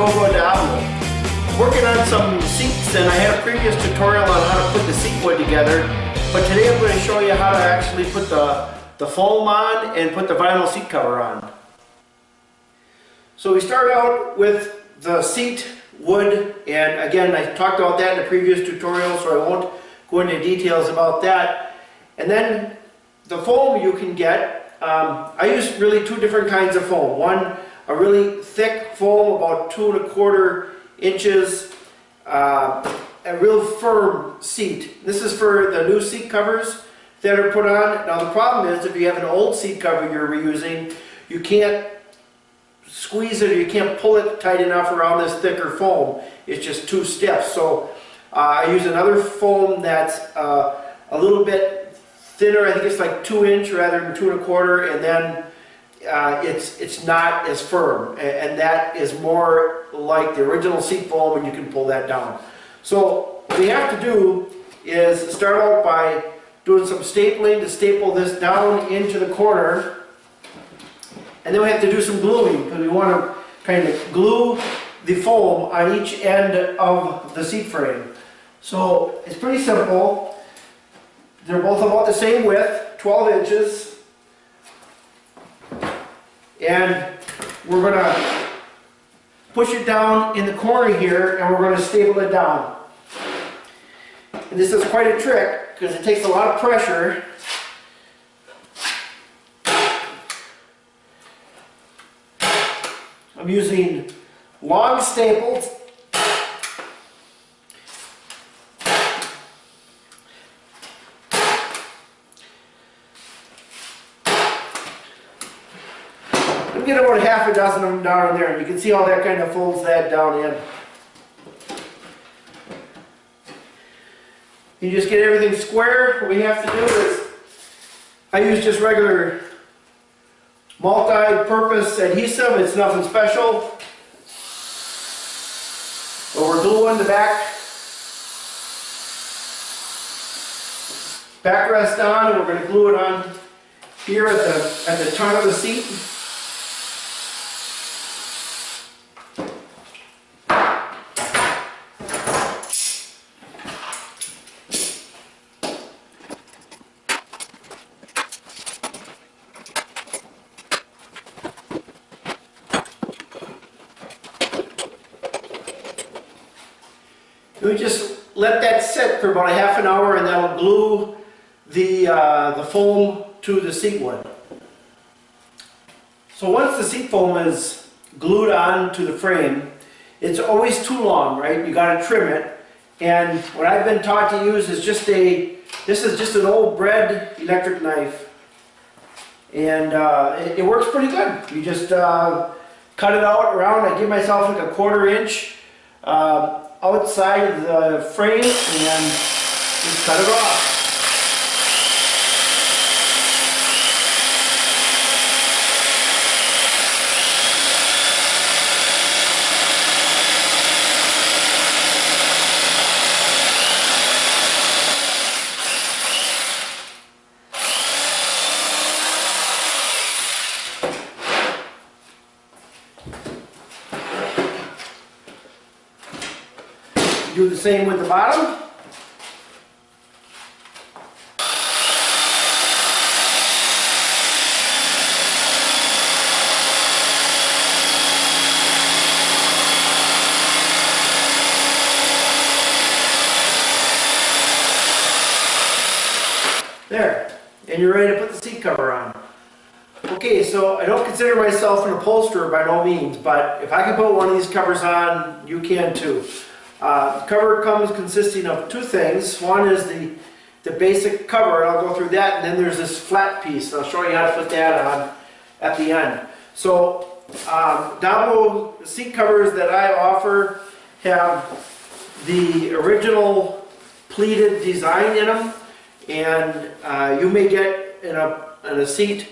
Go Go Diablo. Working on some seats, and I had a previous tutorial on how to put the seat wood together, but today I'm going to show you how to actually put the foam on and put the vinyl seat cover on. So we start out with the seat wood, and again I talked about that in the previous tutorial, so I won't go into details about that. And then the foam you can get, I use really two different kinds of foam. One, a really thick foam, about 2 1/4 inches, a real firm seat. This is for the new seat covers that are put on. Now the problem is, if you have an old seat cover you're reusing, you can't squeeze it or you can't pull it tight enough around this thicker foam. It's just too stiff. So I use another foam that's a little bit thinner. I think it's like 2 inch rather than 2 1/4, and then it's not as firm, and that is more like the original seat foam, and you can pull that down. So what we have to do is start out by doing some stapling to staple this down into the corner, and then we have to do some gluing because we want to kind of glue the foam on each end of the seat frame. So it's pretty simple. They're both about the same width, 12 inches. And we're going to push it down in the corner here, and we're going to staple it down. And this is quite a trick because it takes a lot of pressure. I'm using long staples. Get about half a dozen of them down in there, and you can see how that kind of folds that down in. You just get everything square. What we have to do is, I use just regular multi-purpose adhesive. It's nothing special. But we're gluing the backrest on, and we're going to glue it on here at the tongue of the seat. We just let that sit for about a half an hour, and that'll glue the foam to the seat wood. So once the seat foam is glued on to the frame, it's always too long, right? You got to trim it. And what I've been taught to use is this is just an old bread electric knife, and it works pretty good. You just cut it out around. I give myself like a 1/4 inch. Outside of the frame, and just cut it off. Do the same with the bottom. There, and you're ready to put the seat cover on. Okay, so I don't consider myself an upholsterer by no means, but if I can put one of these covers on, you can too. The cover comes consisting of two things. One is the basic cover, and I'll go through that, and then there's this flat piece. I'll show you how to put that on at the end. So Diablo seat covers that I offer have the original pleated design in them, and you may get in a seat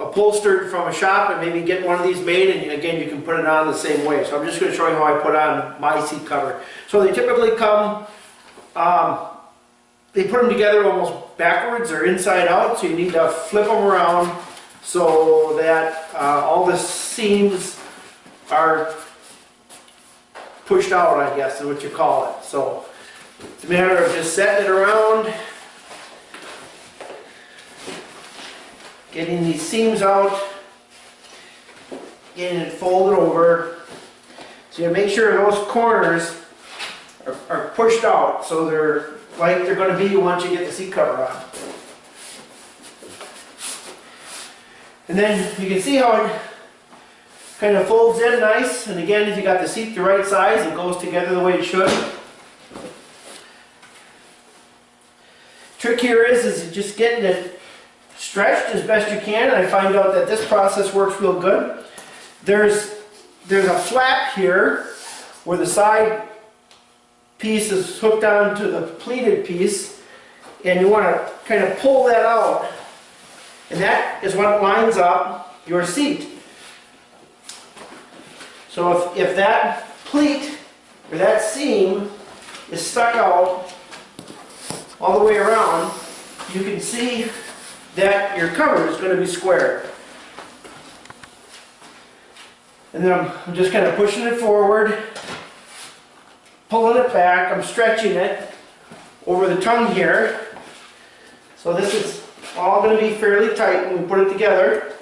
upholstered from a shop and maybe get one of these made, and again you can put it on the same way. So I'm just going to show you how I put on my seat cover. So they typically come, they put them together almost backwards or inside out, so you need to flip them around so that all the seams are pushed out, I guess is what you call it. So it's a matter of just setting it around, getting these seams out, getting it folded over. So you make sure those corners are pushed out so they're like they're going to be once you get the seat cover on. And then you can see how it kind of folds in nice, and again, if you got the seat the right size, it goes together the way it should. Trick here is just getting it stretched as best you can, and I find out that this process works real good. There's a flap here where the side piece is hooked on to the pleated piece, and you want to kind of pull that out, and that is what lines up your seat. So if that pleat or that seam is stuck out all the way around, you can see that your cover is going to be square. And then I'm just kind of pushing it forward, pulling it back. I'm stretching it over the tongue here. So this is all going to be fairly tight when we put it together.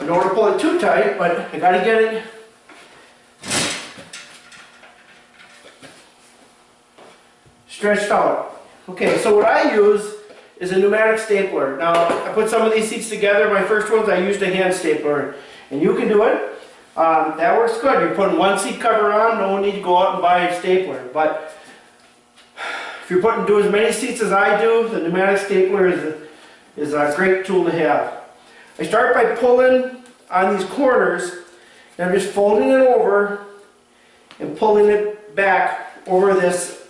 I don't want to pull it too tight, but I got to get it stretched out. Okay, so what I use is a pneumatic stapler. Now, I put some of these seats together. My first ones I used a hand stapler, and you can do it. That works good. You're putting one seat cover on, no need to go out and buy a stapler. But if you're do as many seats as I do, the pneumatic stapler is a great tool to have. I start by pulling on these corners, and I'm just folding it over and pulling it back over this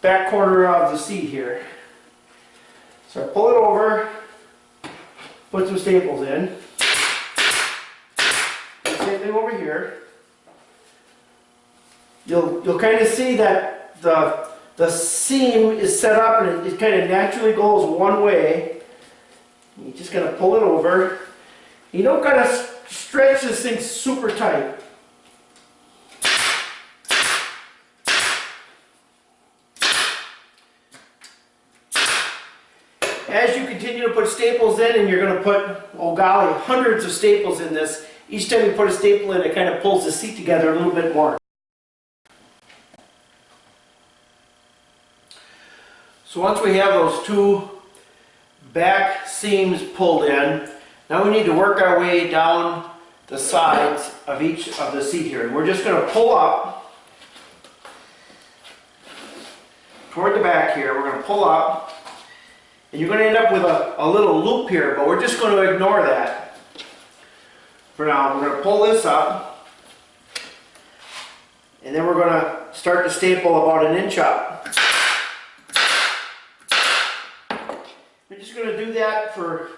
back corner of the seat here. So I pull it over, put some staples in. Same thing over here. You'll kind of see that the seam is set up and it kind of naturally goes one way. You just gotta pull it over. You don't gotta stretch this thing super tight. As you continue to put staples in, and you're going to put, oh golly, hundreds of staples in this, each time you put a staple in, it kind of pulls the seat together a little bit more. So once we have those two back seams pulled in, now we need to work our way down the sides of each of the seat here. And we're just going to pull up toward the back here. We're going to pull up. And you're going to end up with a little loop here, but we're just going to ignore that. For now, we're going to pull this up, and then we're going to start to staple about 1 inch up. We're just going to do that for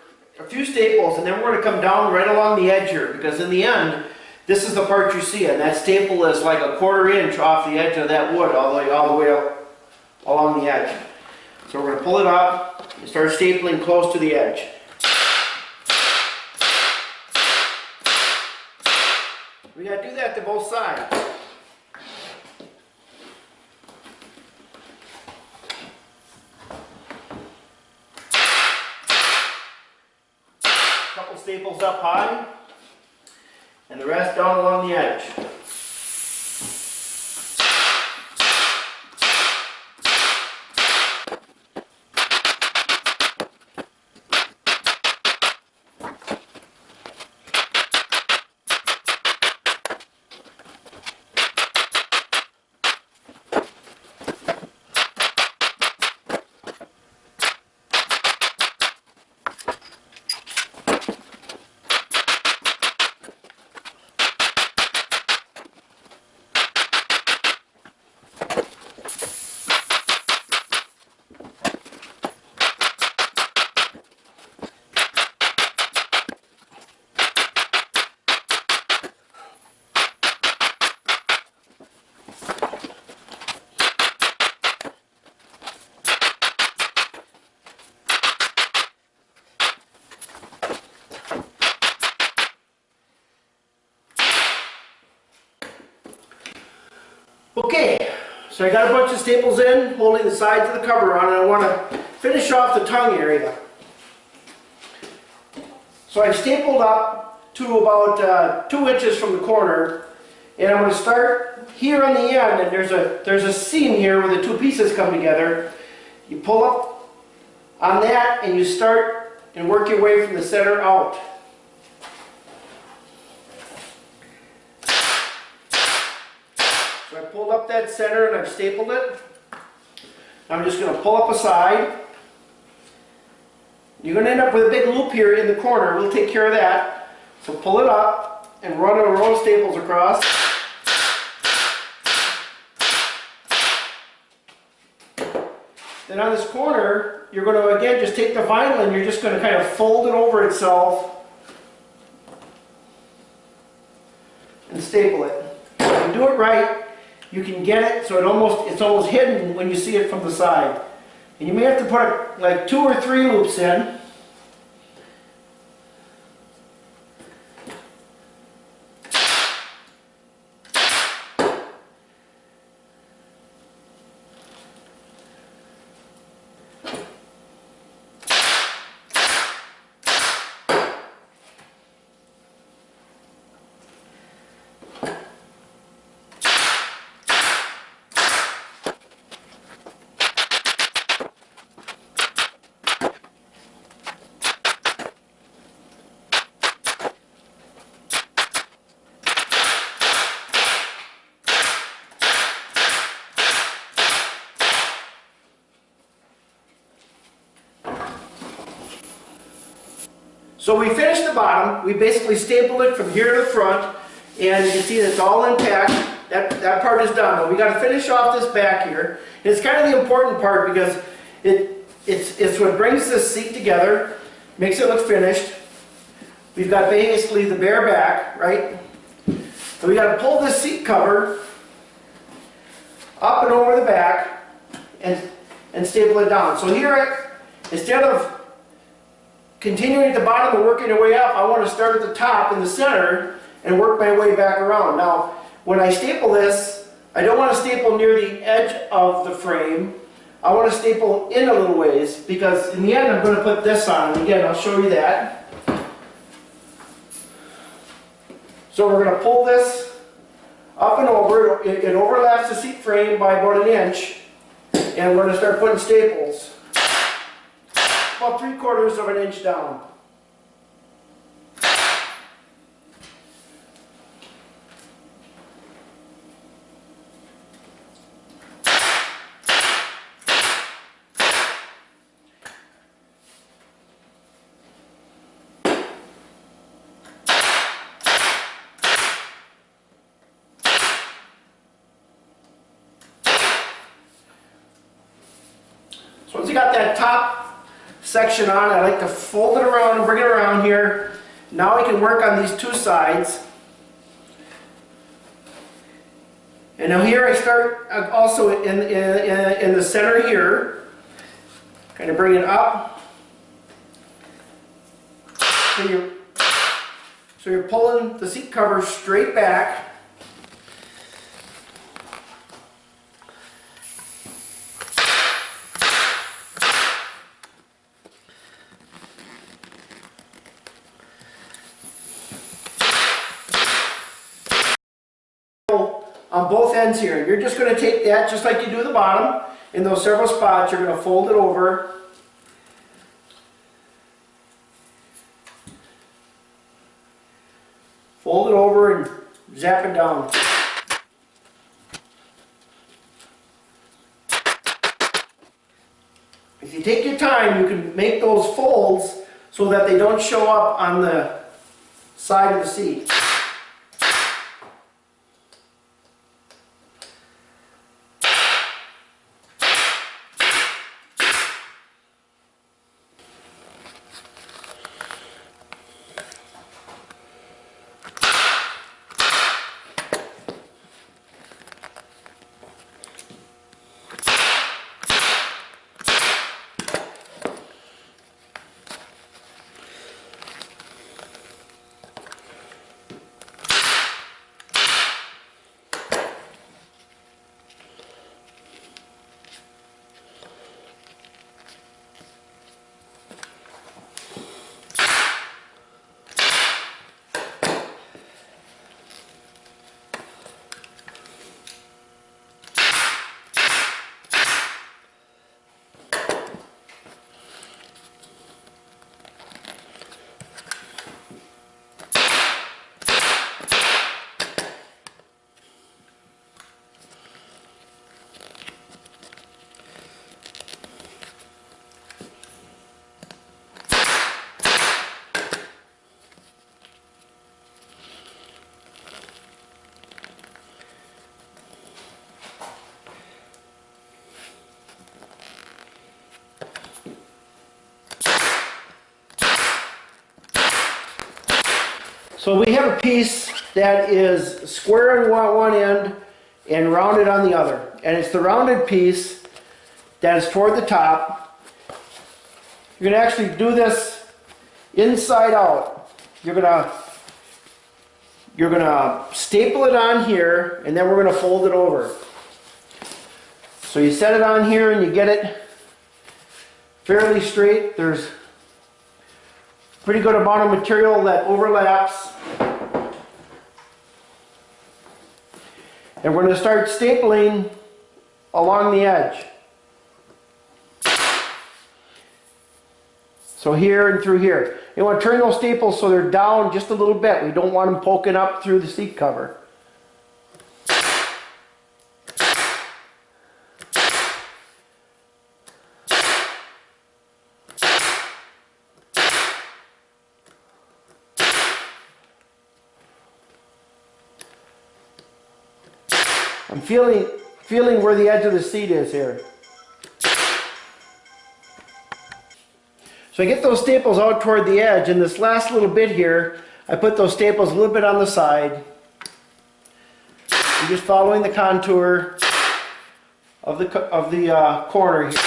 a few staples, and then we're going to come down right along the edge here, because in the end, this is the part you see, and that staple is like 1/4 inch off the edge of that wood, all the way up along the edge. So we're going to pull it up and start stapling close to the edge. We got to do that to both sides. A couple staples up high and the rest down along the edge. Okay, so I got a bunch of staples in, holding the sides of the cover on, and I want to finish off the tongue area. So I've stapled up to about 2 inches from the corner, and I'm going to start here on the end, and there's a seam here where the two pieces come together. You pull up on that, and you start and work your way from the center out. So I pulled up that center and I've stapled it. I'm just going to pull up a side. You're going to end up with a big loop here in the corner. We'll take care of that. So pull it up and run a row of staples across. Then on this corner, you're going to again just take the vinyl and you're just going to kind of fold it over itself and staple it. If you do it right, you can get it so it's almost hidden when you see it from the side. And you may have to put like 2 or 3 loops in. So we finished the bottom. We basically stapled it from here to the front, and you can see that it's all intact. That part is done, but we got to finish off this back here. And it's kind of the important part because it's what brings this seat together, makes it look finished. We've got basically the bare back, right? So we got to pull this seat cover up and over the back and staple it down. So here, instead of continuing at the bottom and working your way up, I want to start at the top in the center and work my way back around. Now, when I staple this, I don't want to staple near the edge of the frame. I want to staple in a little ways because in the end I'm going to put this on. And again, I'll show you that. So we're going to pull this up and over. It overlaps the seat frame by about 1 inch. And we're going to start putting staples about 3/4 of an inch down. So once you got that top section on, I like to fold it around and bring it around here. Now I can work on these 2 sides. And now here I start also in the center here. Kind of bring it up. So you're pulling the seat cover straight back. On both ends here. You're just going to take that just like you do the bottom. In those several spots, you're going to fold it over. Fold it over and zap it down. If you take your time, you can make those folds so that they don't show up on the side of the seat. So we have a piece that is square on one end and rounded on the other. And it's the rounded piece that is toward the top. You're going to actually do this inside out. You're going to staple it on here, and then we're going to fold it over. So you set it on here and you get it fairly straight. There's pretty good amount of material that overlaps. And we're going to start stapling along the edge. So here and through here. You want to turn those staples so they're down just a little bit. We don't want them poking up through the seat cover. I'm feeling where the edge of the seat is here. So I get those staples out toward the edge, and this last little bit here, I put those staples a little bit on the side. I'm just following the contour of the corner here.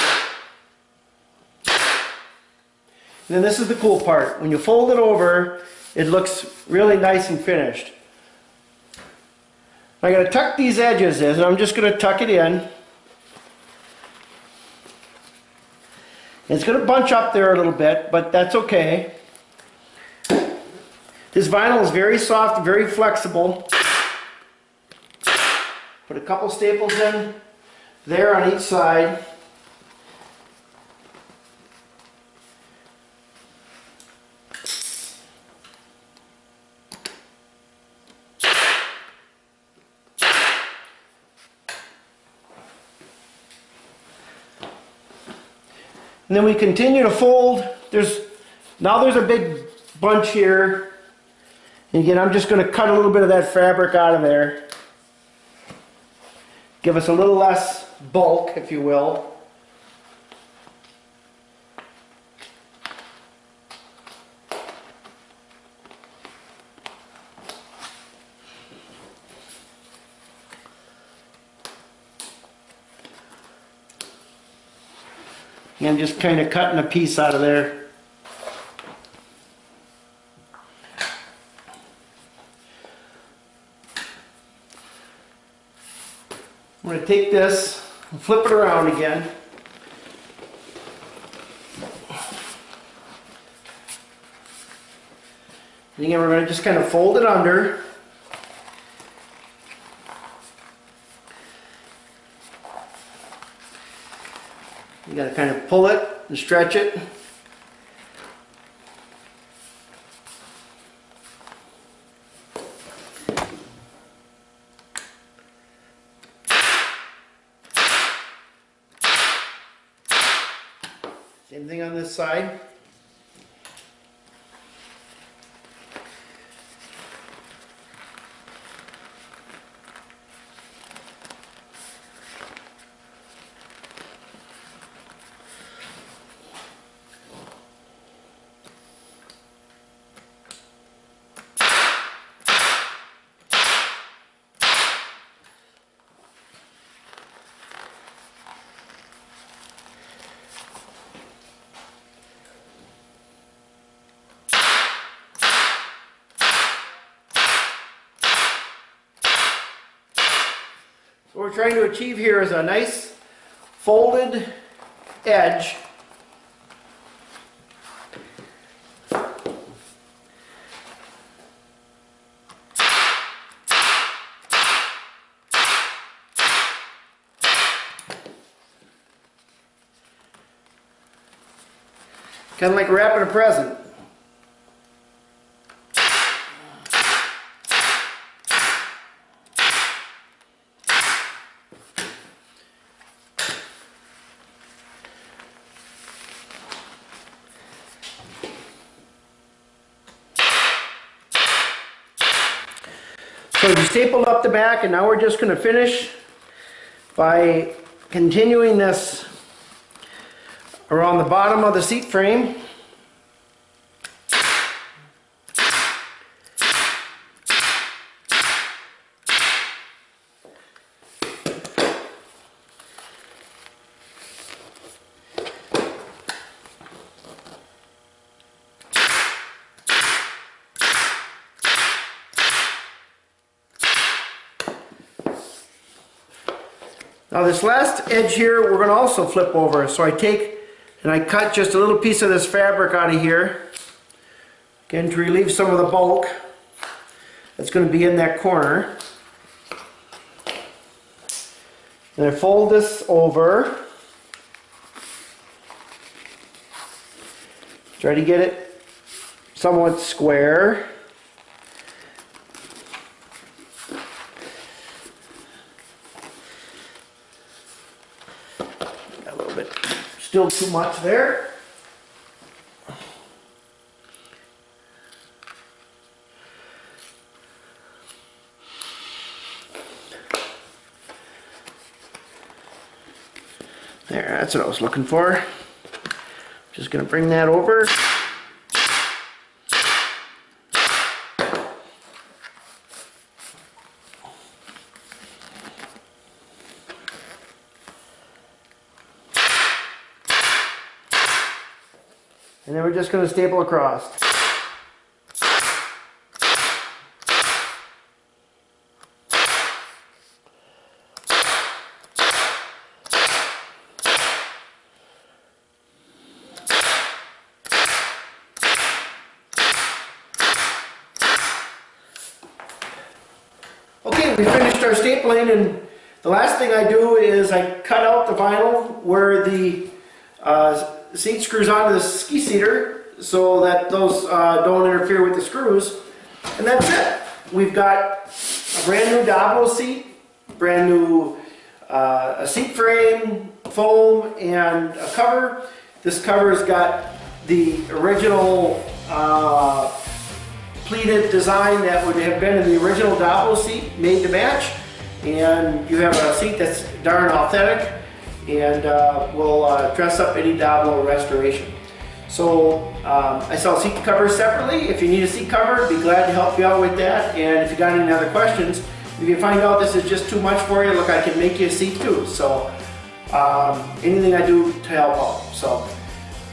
And then this is the cool part. When you fold it over, it looks really nice and finished. I'm going to tuck these edges in, and I'm just going to tuck it in. And it's going to bunch up there a little bit, but that's okay. This vinyl is very soft, very flexible. Put a couple staples in there on each side. And then we continue to fold. Now there's a big bunch here. And again, I'm just going to cut a little bit of that fabric out of there. Give us a little less bulk, if you will. And I'm just kind of cutting a piece out of there. I'm going to take this and flip it around again. And again, we're going to just kind of fold it under. You got to kind of pull it and stretch it. Same thing on this side. What we're trying to achieve here is a nice folded edge. Kind of like wrapping a present. So we stapled up the back, and now we're just going to finish by continuing this around the bottom of the seat frame. Now this last edge here, we're going to also flip over. So I take and I cut just a little piece of this fabric out of here. Again, to relieve some of the bulk that's going to be in that corner. Then I fold this over. Try to get it somewhat square. Got a little bit, still too much there. There, that's what I was looking for. Just going to bring that over. And then we're just going to staple across. Okay, we finished our stapling, and the last thing I do is I cut out the vinyl where the seat screws onto the ski seater so that those don't interfere with the screws, and that's it. We've got a brand new Diablo seat, brand new a seat frame, foam, and a cover. This cover's got the original pleated design that would have been in the original Diablo seat, made to match, and you have a seat that's darn authentic and will dress up any Diablo restoration. So I sell seat covers separately. If you need a seat cover, I'd be glad to help you out with that. And if you got any other questions, if you find out this is just too much for you, look, I can make you a seat too. So anything I do to help out. So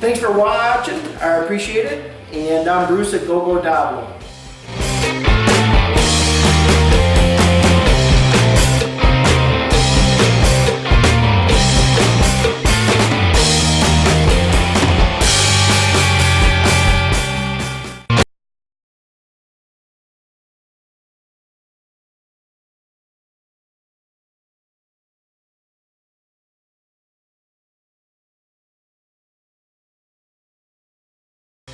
thanks for watching. I appreciate it. And I'm Bruce at Go Go Diablo.